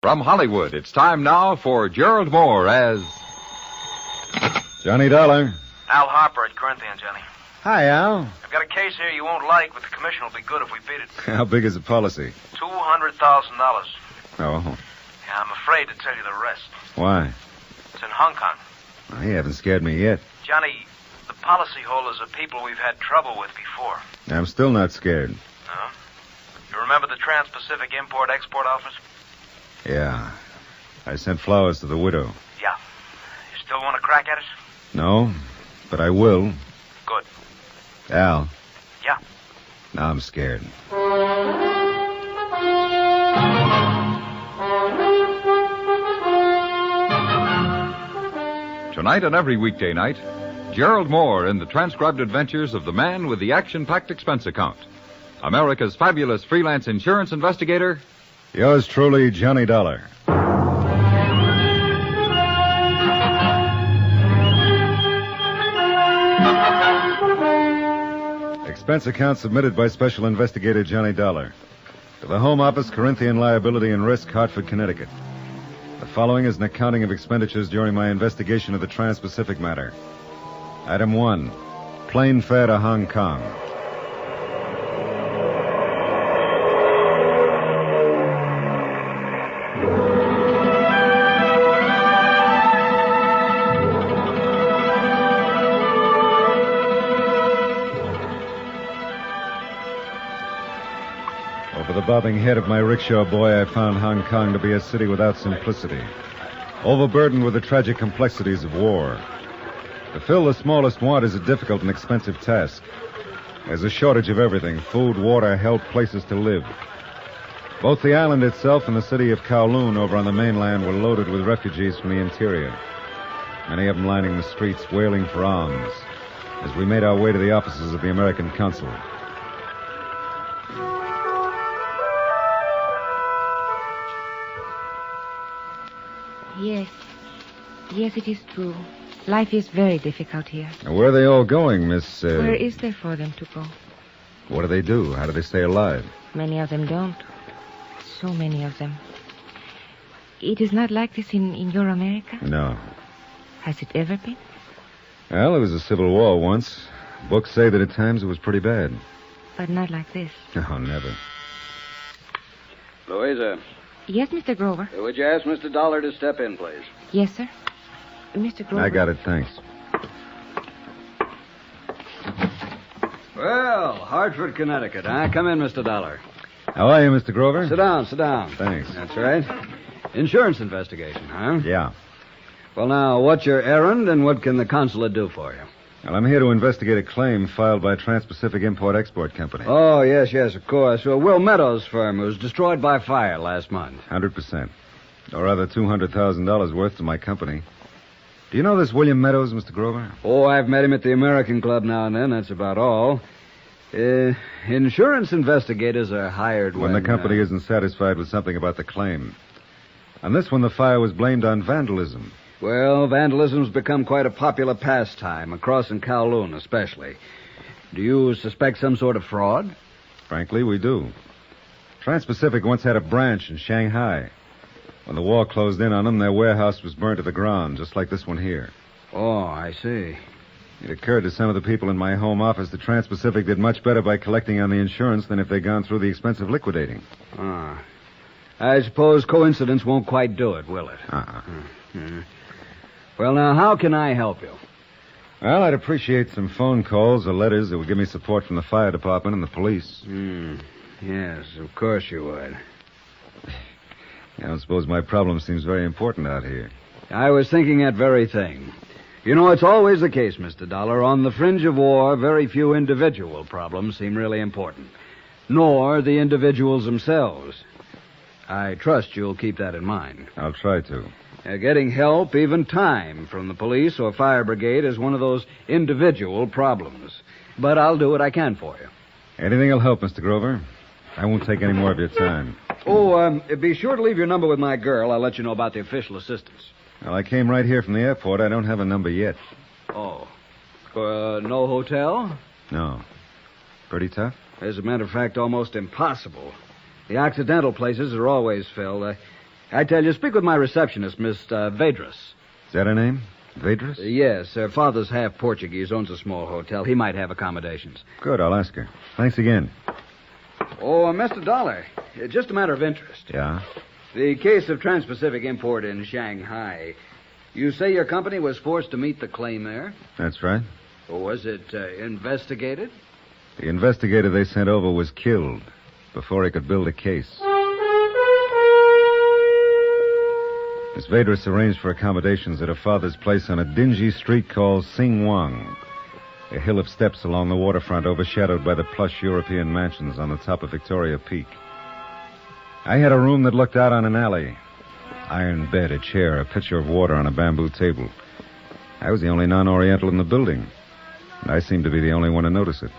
From Hollywood, it's time now for Gerald Mohr as... Johnny Dollar. Al Harper at Corinthian, Johnny. Hi, Al. I've got a case here you won't like, but the commission will be good if we beat it. How big is the policy? $200,000. Oh. Yeah, I'm afraid to tell you the rest. Why? It's in Hong Kong. Well, you haven't scared me yet. Johnny, the policyholders are people we've had trouble with before. I'm still not scared. No? You remember the Trans-Pacific Import-Export Office? Yeah. I sent flowers to the widow. Yeah. You still want to crack at it? No, but I will. Good. Al. Yeah? Now I'm scared. Tonight and every weekday night, Gerald Mohr in the transcribed adventures of the man with the action-packed expense account. America's fabulous freelance insurance investigator. Yours truly, Johnny Dollar. Expense account submitted by Special Investigator Johnny Dollar. To the Home Office, Corinthian Liability and Risk, Hartford, Connecticut. The following is an accounting of expenditures during my investigation of the Trans-Pacific matter. Item 1, plane fare to Hong Kong. Over the bobbing head of my rickshaw boy, I found Hong Kong to be a city without simplicity, overburdened with the tragic complexities of war. To fill the smallest want is a difficult and expensive task. There's a shortage of everything: food, water, health, places to live. Both the island itself and the city of Kowloon over on the mainland were loaded with refugees from the interior. Many of them lining the streets, wailing for alms, as we made our way to the offices of the American consulate. Yes, it is true. Life is very difficult here. Now, where are they all going, Miss... Where is there for them to go? What do they do? How do they stay alive? Many of them don't. So many of them. It is not like this in your America? No. Has it ever been? Well, there was a civil war once. Books say that at times it was pretty bad. But not like this. Oh, never. Louisa, Yes, Mr. Grover. would you ask Mr. Dollar to step in, please? Yes, sir. Mr. Grover. I got it, thanks. Well, Hartford, Connecticut, huh? Come in, Mr. Dollar. How are you, Mr. Grover? Sit down, sit down. Thanks. That's right. Insurance investigation, huh? Yeah. Well, now, what's your errand and what can the consulate do for you? Well, I'm here to investigate a claim filed by Trans-Pacific Import-Export Company. Oh, yes, of course. Well, Will Meadows' firm was destroyed by fire last month. 100%. Or rather, $200,000 worth to my company. Do you know this William Meadows, Mr. Grover? Oh, I've met him at the American Club now and then. That's about all. Insurance investigators are hired When the company isn't satisfied with something about the claim. On this one, the fire was blamed on vandalism. Well, vandalism's become quite a popular pastime, across in Kowloon especially. Do you suspect some sort of fraud? Frankly, we do. Trans-Pacific once had a branch in Shanghai. When the war closed in on them, their warehouse was burned to the ground, just like this one here. Oh, I see. It occurred to some of the people in my home office that Trans-Pacific did much better by collecting on the insurance than if they'd gone through the expense of liquidating. Ah. I suppose coincidence won't quite do it, will it? Uh-uh. Well, now, how can I help you? Well, I'd appreciate some phone calls or letters that would give me support from the fire department and the police. Yes, of course you would. I don't suppose my problem seems very important out here. I was thinking that very thing. You know, it's always the case, Mr. Dollar. On the fringe of war, very few individual problems seem really important. Nor the individuals themselves. I trust you'll keep that in mind. I'll try to. Getting help, even time, from the police or fire brigade is one of those individual problems. But I'll do what I can for you. Anything will help, Mr. Grover. I won't take any more of your time. Oh, be sure to leave your number with my girl. I'll let you know about the official assistance. Well, I came right here from the airport. I don't have a number yet. Oh. No hotel? No. Pretty tough? As a matter of fact, almost impossible. The accidental places are always filled. I tell you, speak with my receptionist, Miss Vedras. Is that her name? Vedras? Yes, her father's half Portuguese, owns a small hotel. He might have accommodations. Good, I'll ask her. Thanks again. Oh, Mr. Dollar, just a matter of interest. Yeah? The case of Trans-Pacific import in Shanghai. You say your company was forced to meet the claim there? That's right. Or was it investigated? The investigator they sent over was killed before he could build a case. Miss Vedras arranged for accommodations at her father's place on a dingy street called Singwang, a hill of steps along the waterfront overshadowed by the plush European mansions on the top of Victoria Peak. I had a room that looked out on an alley. Iron bed, a chair, a pitcher of water on a bamboo table. I was the only non-Oriental in the building, and I seemed to be the only one to notice it.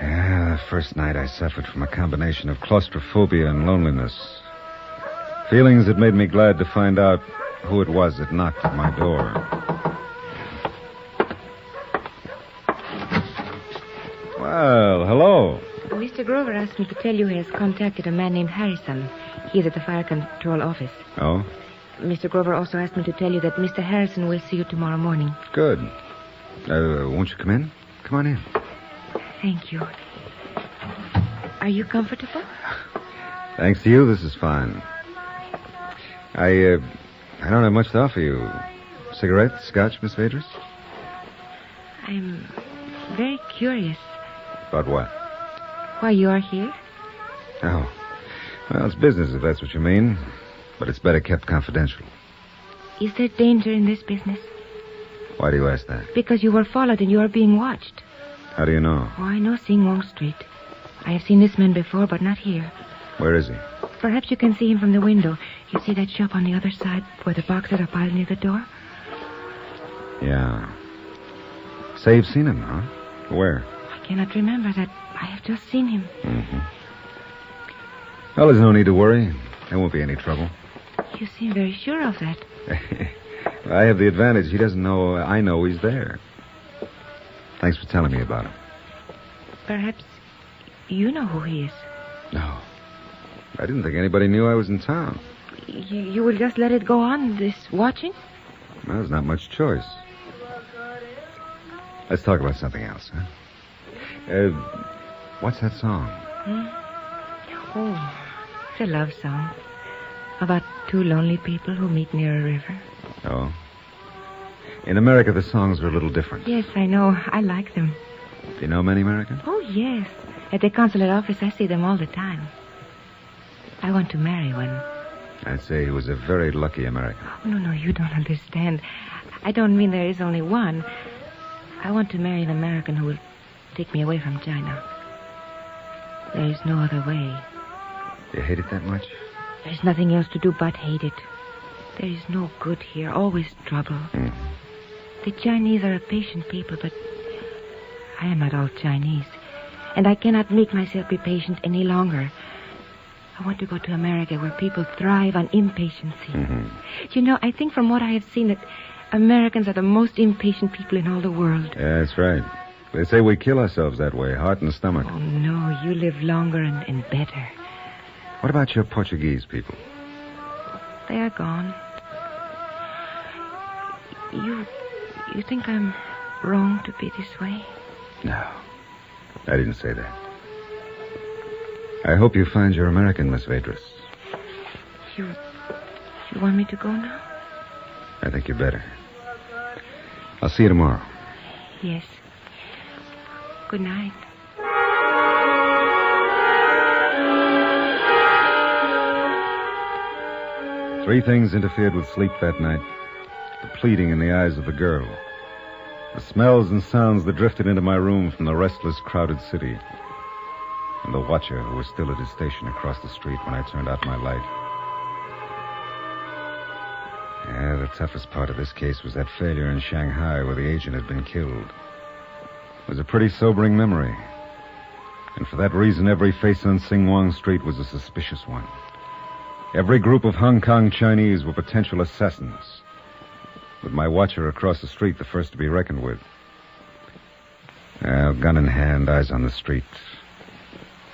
The first night I suffered from a combination of claustrophobia and loneliness. Feelings that made me glad to find out who it was that knocked at my door. Well, hello. Mr. Grover asked me to tell you he has contacted a man named Harrison. He's at the fire control office. Oh? Mr. Grover also asked me to tell you that Mr. Harrison will see you tomorrow morning. Good. Won't you come in? Come on in. Thank you. Are you comfortable? Thanks to you, this is fine. I don't have much to offer you. Cigarette, scotch, Miss Vedras? I'm very curious. About what? Why you are here? Oh. Well, it's business, if that's what you mean. But it's better kept confidential. Is there danger in this business? Why do you ask that? Because you were followed and you are being watched. How do you know? Oh, I know Singwong Street. I have seen this man before, but not here. Where is he? Perhaps you can see him from the window. You see that shop on the other side where the boxes are piled near the door? Yeah. Say you've seen him, huh? Where? I cannot remember that. I have just seen him. Mm-hmm. Well, there's no need to worry. There won't be any trouble. You seem very sure of that. I have the advantage. He doesn't know I know he's there. Thanks for telling me about him. Perhaps you know who he is. No. I didn't think anybody knew I was in town. You will just let it go on, this watching? Well, there's not much choice. Let's talk about something else, huh? What's that song? Oh, it's a love song. About two lonely people who meet near a river. Oh. In America, the songs are a little different. Yes, I know. I like them. Do you know many Americans? Oh, yes. At the consulate office, I see them all the time. I want to marry one. I'd say he was a very lucky American. Oh, no, you don't understand. I don't mean there is only one. I want to marry an American who will take me away from China. There is no other way. You hate it that much? There's nothing else to do but hate it. There is no good here, always trouble. The Chinese are a patient people, but I am not all Chinese. And I cannot make myself be patient any longer. I want to go to America where people thrive on impatience. You know, I think from what I have seen that Americans are the most impatient people in all the world. Yeah, that's right. They say we kill ourselves that way, heart and stomach. Oh, no, you live longer and better. What about your Portuguese people? They are gone. You think I'm wrong to be this way? No, I didn't say that. I hope you find your American, Miss Vedras. You want me to go now? I think you better. I'll see you tomorrow. Yes. Good night. Three things interfered with sleep that night. The pleading in the eyes of the girl. The smells and sounds that drifted into my room from the restless, crowded city. And the watcher who was still at his station across the street when I turned out my light. Yeah, the toughest part of this case was that failure in Shanghai where the agent had been killed. It was a pretty sobering memory. And for that reason, every face on Singwang Street was a suspicious one. Every group of Hong Kong Chinese were potential assassins, with my watcher across the street the first to be reckoned with. Well, gun in hand, eyes on the street.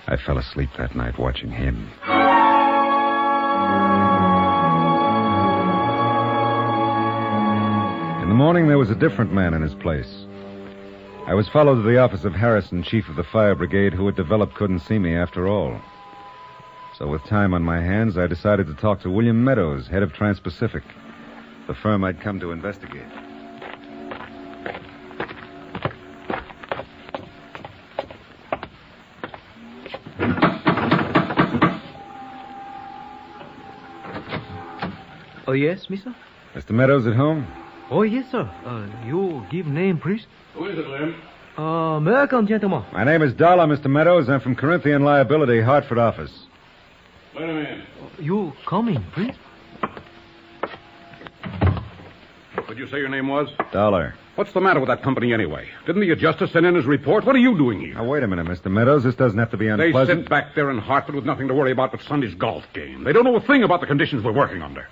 I fell asleep that night watching him. morning, there was a different man in his place. I was followed to the office of Harrison, chief of the fire brigade, who it developed couldn't see me after all. So with time on my hands, I decided to talk to William Meadows, head of Trans-Pacific, the firm I'd come to investigate. Oh, yes, mister? Mr. Meadows at home? Oh, yes, sir. You give name, please? Who is it, Lim? American gentleman. My name is Dollar, Mr. Meadows. I'm from Corinthian Liability, Hartford office. Let him in. You come in, please? What'd you say your name was? Dollar. What's the matter with that company anyway? Didn't the adjuster send in his report? What are you doing here? Now, wait a minute, Mr. Meadows. This doesn't have to be They unpleasant. sit back there in Hartford with nothing to worry about but Sunday's golf game. They don't know a thing about the conditions we're working under.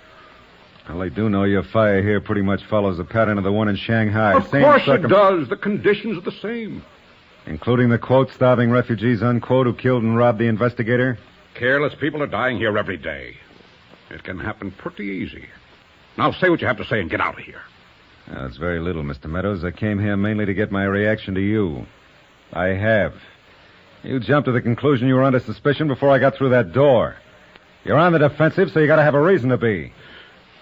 Well, they do know your fire here pretty much follows the pattern of the one in Shanghai. Of course it does. The conditions are the same. Including the, quote, starving refugees, unquote, who killed and robbed the investigator? Careless people are dying here every day. It can happen pretty easy. Now say what you have to say and get out of here. It's very little, Mr. Meadows. I came here mainly to get my reaction to you. I have. You jumped to the conclusion you were under suspicion before I got through that door. You're on the defensive, so you gotta have a reason to be.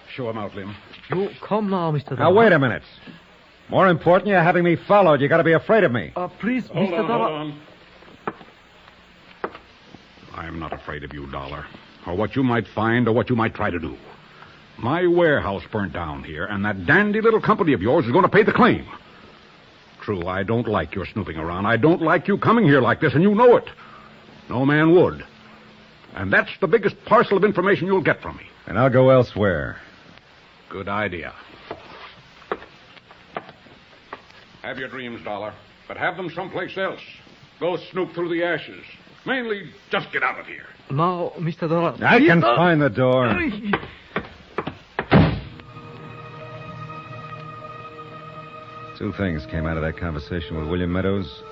Show him out, Lim. You come now, Mr. Now, wait a minute. More important, you're having me followed. You gotta be afraid of me. Please, Hold Mr. on, Dollar. hold on. I'm not afraid of you, Dollar, or what you might find or what you might try to do. My warehouse burnt down here, and that dandy little company of yours is going to pay the claim. True, I don't like your snooping around. I don't like you coming here like this, and you know it. No man would. And that's the biggest parcel of information you'll get from me. And I'll go elsewhere. Good idea. Have your dreams, Dollar, but have them someplace else. Go snoop through the ashes. Mainly, just get out of here. Now, Mr. Dollar. I can find the door. Two things came out of that conversation with William Meadows.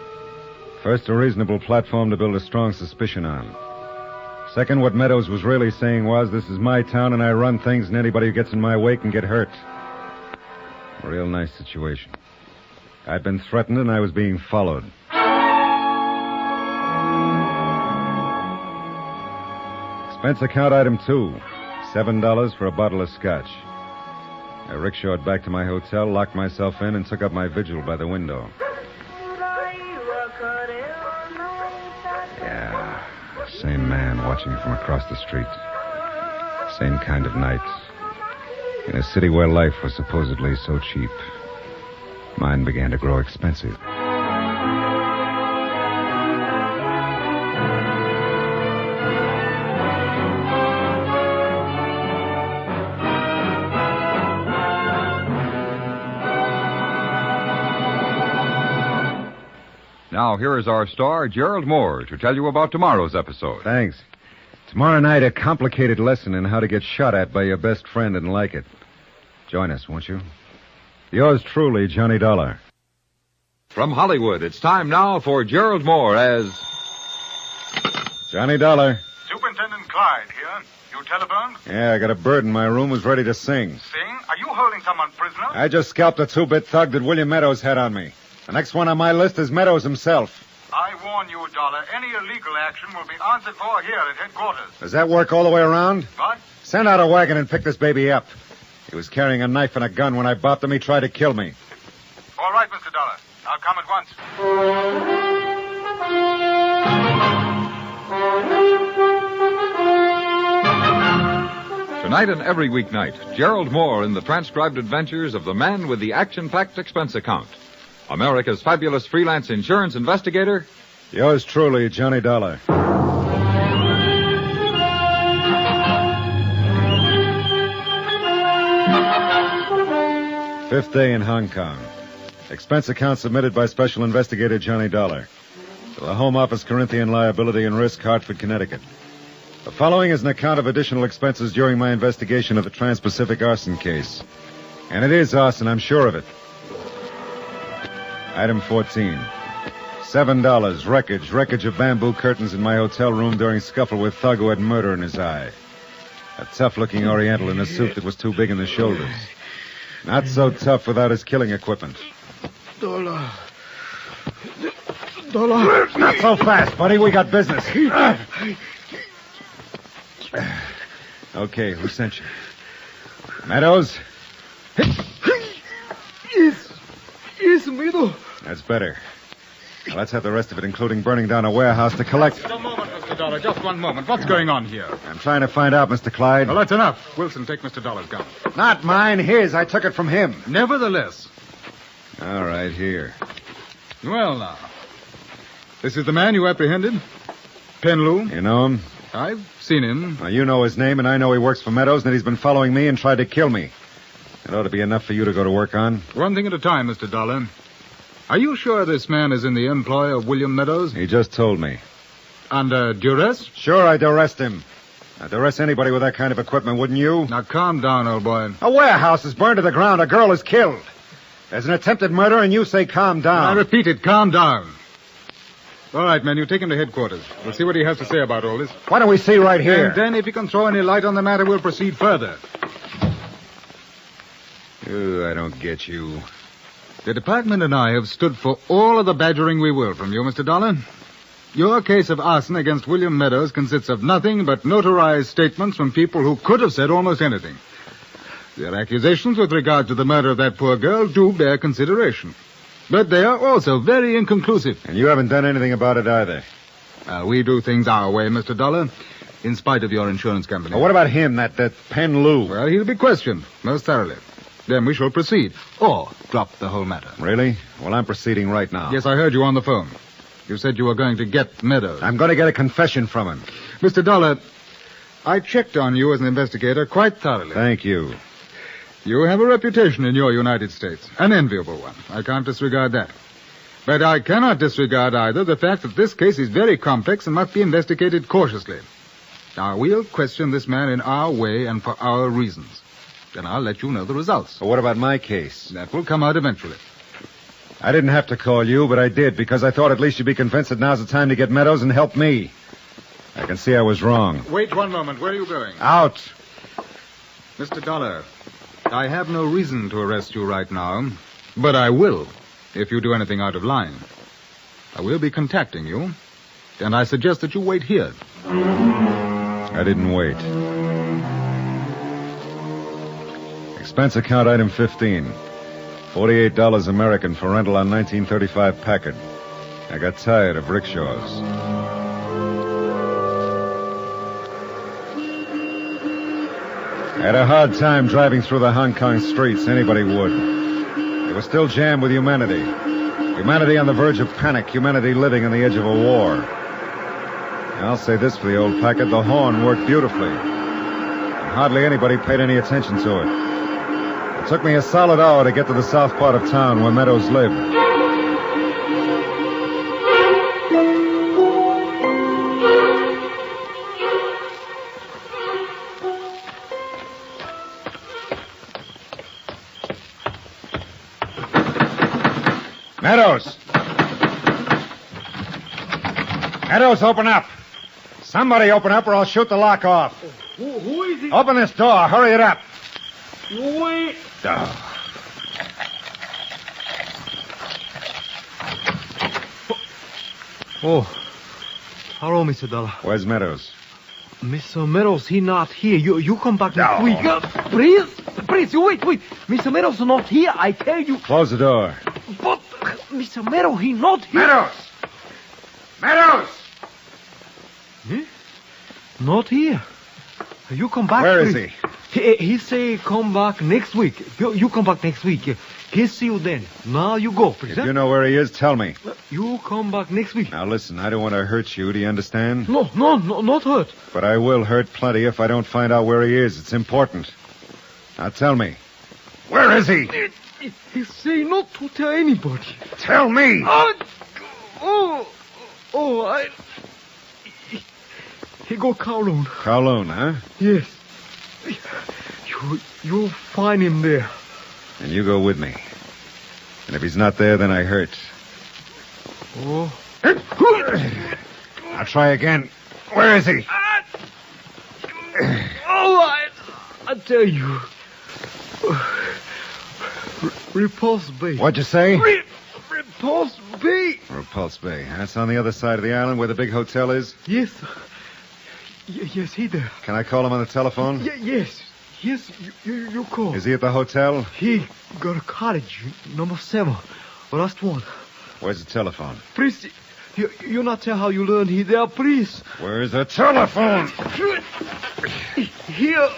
First, a reasonable platform to build a strong suspicion on. Second, what Meadows was really saying was, this is my town and I run things and anybody who gets in my way can get hurt. A real nice situation. I'd been threatened and I was being followed. Expense account item 2. $7 for a bottle of scotch. I rickshawed back to my hotel, locked myself in, and took up my vigil by the window. Yeah, same man watching from across the street. Same kind of night. In a city where life was supposedly so cheap, mine began to grow expensive. Now, here is our star, Gerald Mohr, to tell you about tomorrow's episode. Thanks. Tomorrow night, a complicated lesson in how to get shot at by your best friend and like it. Join us, won't you? Yours truly, Johnny Dollar. From Hollywood, it's time now for Gerald Mohr as... Johnny Dollar. Superintendent Clyde here. You telephoned? Yeah, I got a bird in my room who's ready to sing. Sing? Are you holding someone prisoner? I just scalped a two-bit thug that William Meadows had on me. The next one on my list is Meadows himself. I warn you, Dollar, any illegal action will be answered for here at headquarters. Does that work all the way around? What? Send out a wagon and pick this baby up. He was carrying a knife and a gun when I bopped him. He tried to kill me. All right, Mr. Dollar. I'll come at once. Tonight and every weeknight, Gerald Mohr in the transcribed adventures of the man with the action-packed expense account. America's fabulous freelance insurance investigator. Yours truly, Johnny Dollar. Fifth day in Hong Kong. Expense account submitted by Special Investigator Johnny Dollar to the Home Office, Corinthian Liability and Risk, Hartford, Connecticut. The following is an account of additional expenses during my investigation of the Trans-Pacific arson case. And it is arson, I'm sure of it. Item 14. $7. Wreckage of bamboo curtains in my hotel room during scuffle with thug who had murder in his eye. A tough-looking Oriental in a suit that was too big in the shoulders. Not so tough without his killing equipment. Dollar. Not so fast, buddy. We got business. Okay, who sent you? Meadows? Yes, Meadows. That's better. Now, let's have the rest of it, including burning down a warehouse to collect... Just a moment, Mr. Dollar. Just one moment. What's going on here? I'm trying to find out, Mr. Clyde. Well, that's enough. Wilson, take Mr. Dollar's gun. Not mine, his. I took it from him. Nevertheless. All right, here. Well, now. This is the man you apprehended? Penlew? You know him? I've seen him. Well, you know his name, and I know he works for Meadows, and that he's been following me and tried to kill me. It ought to be enough for you to go to work on. One thing at a time, Mr. Dollar. Are you sure this man is in the employ of William Meadows? He just told me. Under duress? Sure, I'd arrest him. I'd arrest anybody with that kind of equipment, wouldn't you? Now, calm down, old boy. A warehouse is burned to the ground. A girl is killed. There's an attempted murder, and you say calm down. I repeat it, calm down. All right, men, you take him to headquarters. We'll see what he has to say about all this. Why don't we see right here? And then, if you can throw any light on the matter, we'll proceed further. I don't get you. The department and I have stood for all of the badgering we will from you, Mr. Dollar. Your case of arson against William Meadows consists of nothing but notarized statements from people who could have said almost anything. Their accusations with regard to the murder of that poor girl do bear consideration. But they are also very inconclusive. And you haven't done anything about it either. We do things our way, Mr. Dollar, in spite of your insurance company. Well, what about him, that Penlew? Well, he'll be questioned, most thoroughly. Then we shall proceed, or drop the whole matter. Really? Well, I'm proceeding right now. Yes, I heard you on the phone. You said you were going to get Meadows. I'm going to get a confession from him. Mr. Dollar, I checked on you as an investigator quite thoroughly. Thank you. You have a reputation in your United States, an enviable one. I can't disregard that. But I cannot disregard either the fact that this case is very complex and must be investigated cautiously. Now, we'll question this man in our way and for our reasons. Then I'll let you know the results. Well, what about my case? That will come out eventually. I didn't have to call you, but I did, because I thought at least you'd be convinced that now's the time to get Meadows and help me. I can see I was wrong. Wait one moment. Where are you going? Out. Mr. Dollar, I have no reason to arrest you right now, but I will if you do anything out of line. I will be contacting you, and I suggest that you wait here. I didn't wait. Expense account item 15. $48 American for rental on 1935 Packard. I got tired of rickshaws. I had a hard time driving through the Hong Kong streets. Anybody would. They were still jammed with humanity. Humanity on the verge of panic. Humanity living on the edge of a war. And I'll say this for the old Packard. The horn worked beautifully. And hardly anybody paid any attention to it. It took me a solid hour to get to the south part of town where Meadows lived. Meadows! Meadows, open up! Somebody open up or I'll shoot the lock off. Who is it? Open this door. Hurry it up. Wait. Oh. Hello, Mr. Dollar. Where's Meadows? Mr. Meadows, he not here. You come back next week. Please, you wait. Mr. Meadows not here, I tell you. Close the door. But, Mr. Meadows, he not here. Meadows! Not here. You come back. Where please. is he? He say come back next week. You come back next week. He'll see you then. Now you go, please. If you know where he is, tell me. You come back next week. Now listen, I don't want to hurt you, do you understand? No, not hurt. But I will hurt plenty if I don't find out where he is. It's important. Now tell me. Where is he? He say not to tell anybody. Tell me! He go Kowloon. Kowloon, huh? Yes. You find him there. And you go with me. And if he's not there, then I hurt. Oh. I'll try again. Where is he? I tell you. Repulse Bay. What'd you say? Repulse Bay. Repulse Bay. That's on the other side of the island where the big hotel is? Yes. Yes, he there. Can I call him on the telephone? Yes. Yes, you call. Is he at the hotel? He got a cottage, number 7. Last one. Where's the telephone? Please, you not tell how you learned he there, please. Where's the telephone? Here.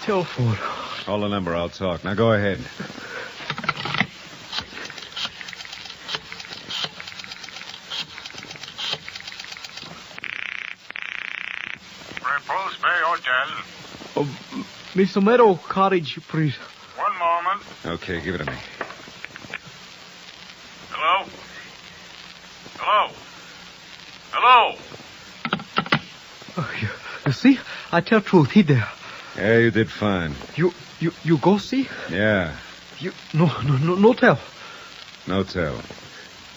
Telephone. Call the number, I'll talk. Now go ahead. Repulse Bay Hotel. Mr. Meadow Cottage, please. One moment. Okay, give it to me. Hello? Hello? Hello? Oh, you see? I tell truth, he there. Yeah, you did fine. You go see? Yeah. No tell. No tell.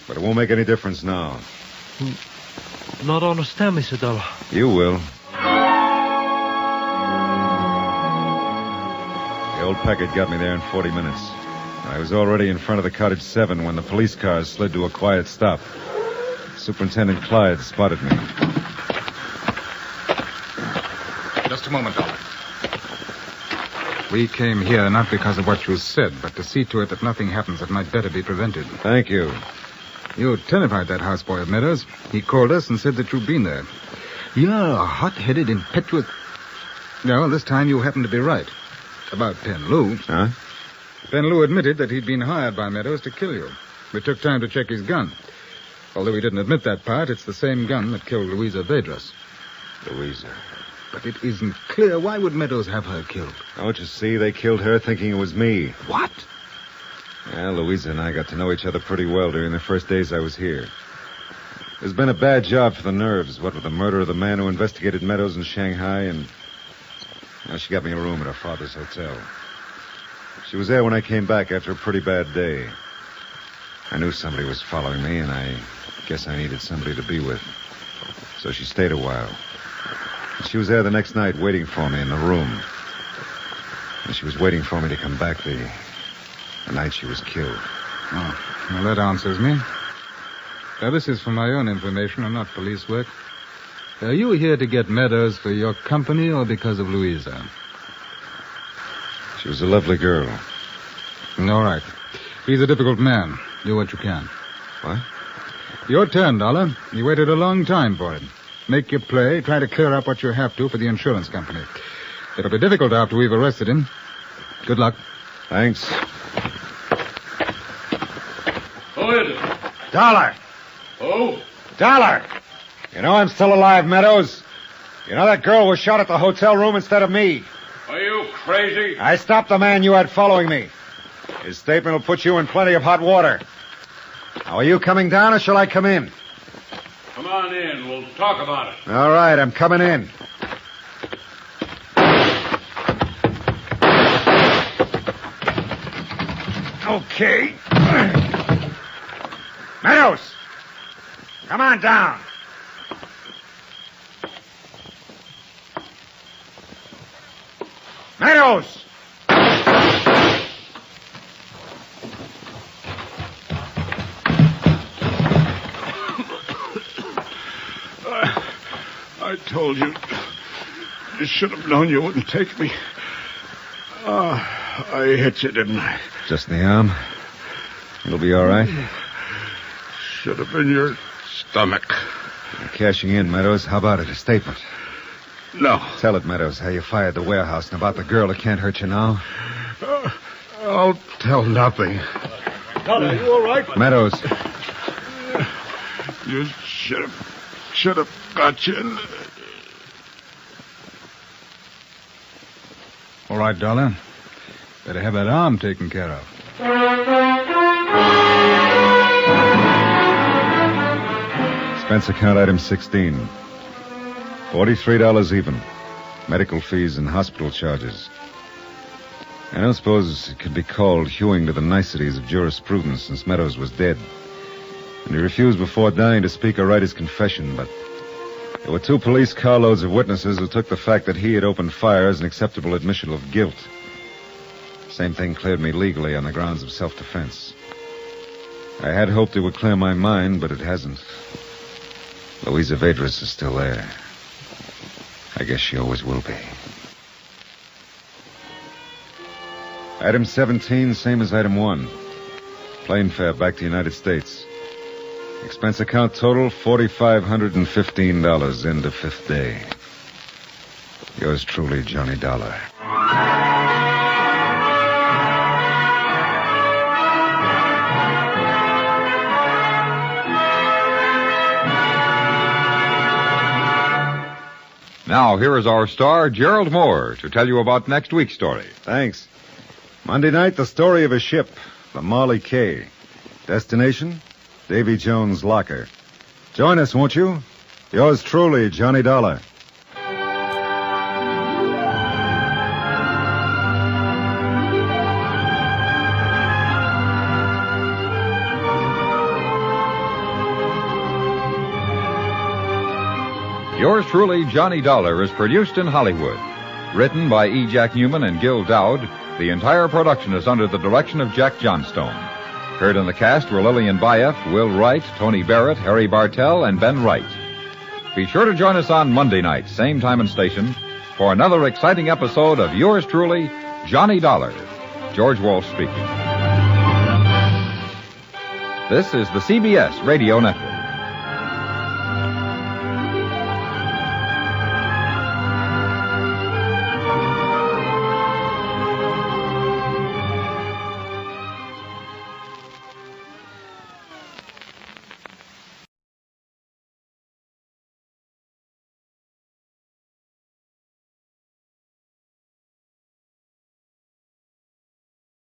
But it won't make any difference now. Not understand, Mr. Dollar. You will. The old packet got me there in 40 minutes. I was already in front of the cottage 7 when the police cars slid to a quiet stop. Superintendent Clyde spotted me. Just a moment, Dollar. We came here not because of what you said, but to see to it that nothing happens that might better be prevented. Thank you. You terrified that houseboy of Meadows. He called us and said that you'd been there. You're a hot-headed, impetuous... No, this time you happen to be right. About Pen Lou. Huh? Pen Lou admitted that he'd been hired by Meadows to kill you. We took time to check his gun. Although he didn't admit that part, it's the same gun that killed Louisa Vedras. Louisa. But it isn't clear. Why would Meadows have her killed? Don't you see? They killed her thinking it was me. What? Yeah, Louisa and I got to know each other pretty well during the first days I was here. It's been a bad job for the nerves, what with the murder of the man who investigated Meadows in Shanghai, and now she got me a room at her father's hotel. She was there when I came back after a pretty bad day. I knew somebody was following me, and I guess I needed somebody to be with. So she stayed a while. And she was there the next night waiting for me in the room. And she was waiting for me to come back the night she was killed. Oh, well, that answers me. Now, this is for my own information and not police work. Are you here to get Meadows for your company or because of Louisa? She was a lovely girl. All right. He's a difficult man. Do what you can. What? Your turn, Dollar. You waited a long time for it. Make your play. Try to clear up what you have to for the insurance company. It'll be difficult after we've arrested him. Good luck. Thanks. Who is it? Dollar! Who? Dollar! You know I'm still alive, Meadows. You know that girl was shot at the hotel room instead of me. Are you crazy? I stopped the man you had following me. His statement will put you in plenty of hot water. Now, are you coming down or shall I come in? Come on in. We'll talk about it. All right, I'm coming in. Okay. Meadows! Come on down. Meadows! I told you. You should have known you wouldn't take me. I hit you, didn't I? Just in the arm. It'll be all right. Should have been your stomach. You're cashing in, Meadows. How about it? A statement. No. Tell it, Meadows, how you fired the warehouse and about the girl that can't hurt you now. I'll tell nothing. Dollar, are you all right? Meadows. You should have got you in. All right, Dollar. Better have that arm taken care of. Expense account item 16. $43 even. Medical fees and hospital charges. I don't suppose it could be called hewing to the niceties of jurisprudence since Meadows was dead. And he refused before dying to speak or write his confession, but There were 2 police carloads of witnesses who took the fact that he had opened fire as an acceptable admission of guilt. Same thing cleared me legally on the grounds of self-defense. I had hoped it would clear my mind, but it hasn't. Louisa Vedras is still there. I guess she always will be. Item 17, same as item 1. Plane fare back to the United States. Expense account total, $4,515 into 5th day. Yours truly, Johnny Dollar. Now, here is our star, Gerald Mohr, to tell you about next week's story. Thanks. Monday night, the story of a ship, the Marley K. Destination, Davy Jones' locker. Join us, won't you? Yours truly, Johnny Dollar. Yours truly, Johnny Dollar, is produced in Hollywood. Written by E. Jack Newman and Gil Dowd, the entire production is under the direction of Jack Johnstone. Heard in the cast were Lillian Bayef, Will Wright, Tony Barrett, Harry Bartell, and Ben Wright. Be sure to join us on Monday night, same time and station, for another exciting episode of Yours truly, Johnny Dollar. George Wolfe speaking. This is the CBS Radio Network.